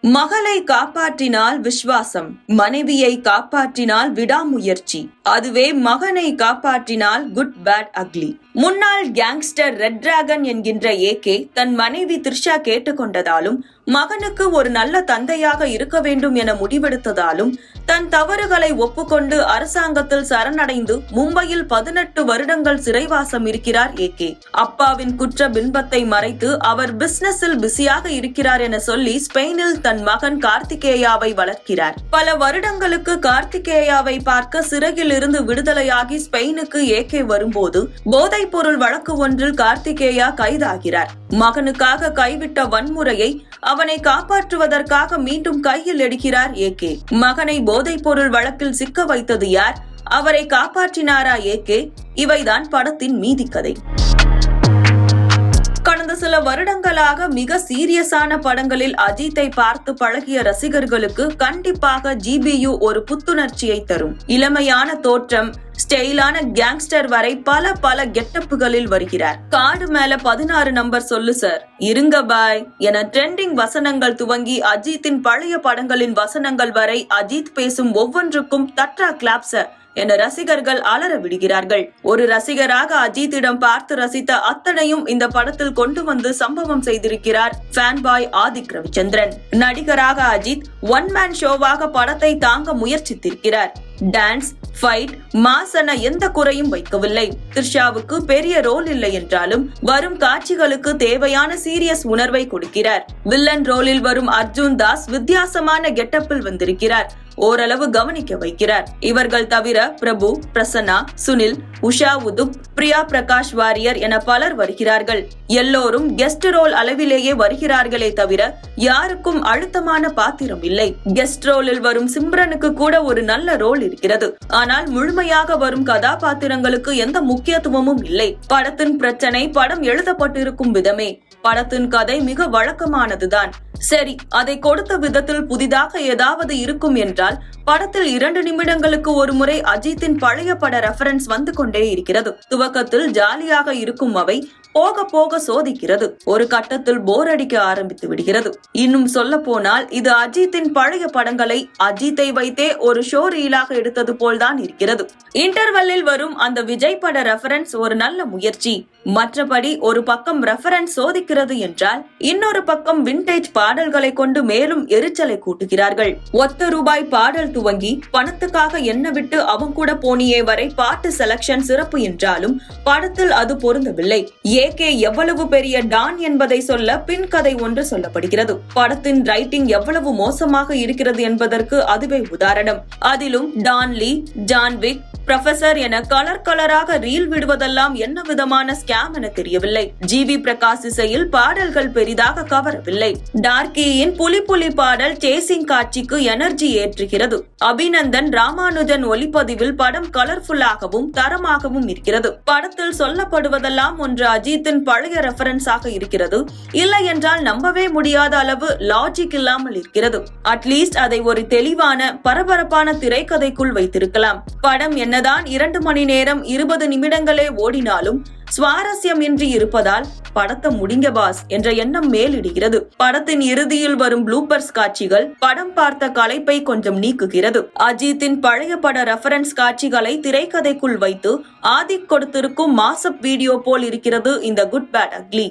மகளை காப்பாற்றினால் விசுவாசம், மனைவியை காப்பாற்றினால் விடாமுயற்சி, அதுவே மகனை காப்பாற்றினால் குட் பேட் அக்லி. முன்னாள் கேங்ஸ்டர் ரெட் டிராகன் என்கின்ற ஏகே தன் மனைவி த்ரிஷா கேட்டுக்கொண்டதாலும் மகனுக்கு ஒரு நல்ல தந்தையாக இருக்க வேண்டும் என முடிவெடுத்ததாலும் தன் தவறுகளை ஒப்புக்கொண்டு அரசாங்கத்தில் சரணடைந்து மும்பையில் 18 வருடங்கள் சிறைவாசம் இருக்கிறார் ஏகே. அப்பாவின் குற்ற பின்பத்தை மறைத்து அவர் பிசினஸில் பிஸியாக இருக்கிறார் என சொல்லி ஸ்பெயினில் தன் மகன் கார்த்திகேயாவை வளர்க்கிறார். பல வருடங்களுக்கு கார்த்திகேயாவை பார்க்க சிறையில் இருந்து விடுதலையாகி ஸ்பெயினுக்கு ஏகே வரும்போது போதைப் பொருள் வழக்கு ஒன்றில் கார்த்திகேயா கைதாகிறார். மகனுக்காக கைவிட்ட வன்முறையை அவனை காப்பாற்றுவதற்காக மீண்டும் கையில் எடுக்கிறார் ஏகே. மகனை போதைப் பொருள் வழக்கில் சிக்க வைத்தது யார்? அவரை காப்பாற்றினாரா ஏகே? இவைதான் படத்தின் மீதி கதை. கடந்த சில வருடங்களாக மிக சீரியஸான படங்களில் அஜித்தை பார்த்து பழகிய ரசிகர்களுக்கு கண்டிப்பாக GBU ஒரு புத்துணர்ச்சியை தரும். இளமையான தோற்றம், ஸ்டைலான கேங்ஸ்டர் வரை பல கெட்டப்புகளில் வருகிறார். கார்டு மேல 16 நம்பர் சொல்லு சார், இருங்க பாய் என ட்ரெண்டிங் வசனங்கள் துவங்கி அஜித்தின் பழைய படங்களின் வசனங்கள் வரை அஜித் பேசும் ஒவ்வொன்றுக்கும் தட்ரா கிளாப்ஸ் என ரசிகர்கள் அலற விடுகிறார்கள். ஒரு ரசிகராக அஜித்திடம் பார்த்து ரசித்த அத்தனையும் இந்த படத்தில் கொண்டு வந்து சம்பவம் செய்திருக்கிறார் ஃபேன் பாய் ஆதிக் ரவிச்சந்திரன். நடிகராக அஜித் ஒன் மேன் ஷோவாக படத்தை தாங்க முயற்சித்திருக்கிறார். டான்ஸ், ஃபைட், மாஸ் என எந்த குறையும் வைக்கவில்லை. த்ரிஷாவுக்கு பெரிய ரோல் இல்லை என்றாலும் வரும் காட்சிகளுக்கு தேவையான சீரியஸ் உணர்வை கொடுக்கிறார். வில்லன் ரோலில் வரும் அர்ஜுன் தாஸ் வித்தியாசமான கெட்டப்பில் வந்திருக்கிறார். ஓரளவு கவனிக்க வைக்கிறார். இவர்கள் தவிர பிரபு, பிரசன்னா, சுனில், உஷா உதுப், பிரியா பிரகாஷ் வாரியர் என பலர் வருகிறார்கள். எல்லோரும் கெஸ்ட் ரோல் அளவிலேயே வருகிறார்களே தவிர யாருக்கும் அழுத்தமான பாத்திரம் இல்லை. கெஸ்ட் ரோலில் வரும் சிம்ரனுக்கு கூட ஒரு நல்ல ரோல் இருக்கிறது. ஆனால் முழுமையாக வரும் கதாபாத்திரங்களுக்கு எந்த முக்கியத்துவமும் இல்லை. படத்தின் பிரச்சனை படம் எழுதப்பட்டிருக்கும் விதமே. படத்தின் கதை மிக வழக்கமானதுதான். சரி, அதை கொடுத்த விதத்தில் புதிதாக ஏதாவது இருக்கும் என்றால் படத்தில் 2 நிமிடங்களுக்கு ஒரு முறை அஜித்தின் பழைய பட ரெஃபரன்ஸ் வந்து கொண்டே இருக்கிறது. துவக்கத்தில் ஜாலியாக இருக்கும் அவை போக போக சோதிக்கிறது. ஒரு கட்டத்தில் போர் அடிக்க ஆரம்பித்து விடுகிறது. இன்னும் சொல்ல போனால் இது அஜித்தின் பழைய படங்களை அஜித்தை வைத்தே ஒரு ஷோ ரீலாக எடுத்தது போல்தான் இருக்கிறது. இன்டர்வெல்லில் வரும் அந்த விஜய் பட ரெஃபரன்ஸ் ஒரு நல்ல முயற்சி. மற்றபடி ஒரு பக்கம் ரெஃபரன்ஸ் சோதிக்கிறது என்றால் இன்னொரு பக்கம் விண்டேஜ் பாடல்களை கொண்டு மேலும் எரிச்சலை கூட்டுகிறார்கள். ₹1 பாடல் துவங்கி பணத்துக்காக என்ன விட்டு அவன் கூட போனியே வரை பாட்டு செலக்ஷன் சிறப்பு என்றாலும் படத்தில் அது பொருந்தவில்லை. ஏகே எவ்வளவு பெரிய டான் என்பதை சொல்ல பின் கதை ஒன்று சொல்லப்படுகிறது. படத்தின் ரைட்டிங் எவ்வளவு மோசமாக இருக்கிறது என்பதற்கு அதுவே உதாரணம். அதிலும் டான்லி, ஜான்விக், ப்ரொஃபசர் என கலராக ரீல் விடுவதெல்லாம் என்ன விதமான ஸ்கேம் என தெரியவில்லை. ஜிவி பிரகாஷ் இசையில் பாடல்கள் பெரிதாக கவரவில்லை. டார்கியின் புலி பாடல் சேசிங் காட்சிக்கு எனர்ஜி ஏற்றுகிறது. அபிநந்தன், ராமானுஜன் ஒளிப்பதிவில் படம் கலர்ஃபுல்லாகவும் தரமாகவும் இருக்கிறது. படத்தில் சொல்லப்படுவதெல்லாம் ஒன்று அஜித்தின் பழைய ரெஃபரன்ஸாக இருக்கிறது. இல்லை என்றால் நம்பவே முடியாத அளவு லாஜிக் இல்லாமல் இருக்கிறது. அட்லீஸ்ட் அதை ஒரு தெளிவான பரபரப்பான திரைக்கதைக்குள் வைத்திருக்கலாம். படம் என்னதான் 2 மணி நேரம் 20 நிமிடங்களே ஓடினாலும் சுவாரஸ்யம் இன்றி இருப்பதால் படத்தை முடிங்க பாஸ் என்ற எண்ணம் மேலிடுகிறது. படத்தின் இறுதியில் வரும் ப்ளூப்பர்ஸ் காட்சிகள் படம் பார்த்த களைப்பை கொஞ்சம் நீக்குகிறது. அஜித்தின் பழைய பட ரெஃபரன்ஸ் காட்சிகளை திரைக்கதைக்குள் வைத்து ஆதிக் கொடுத்திருக்கும் மாசப் வீடியோ போல் இருக்கிறது இந்த குட் பேட் அக்லி.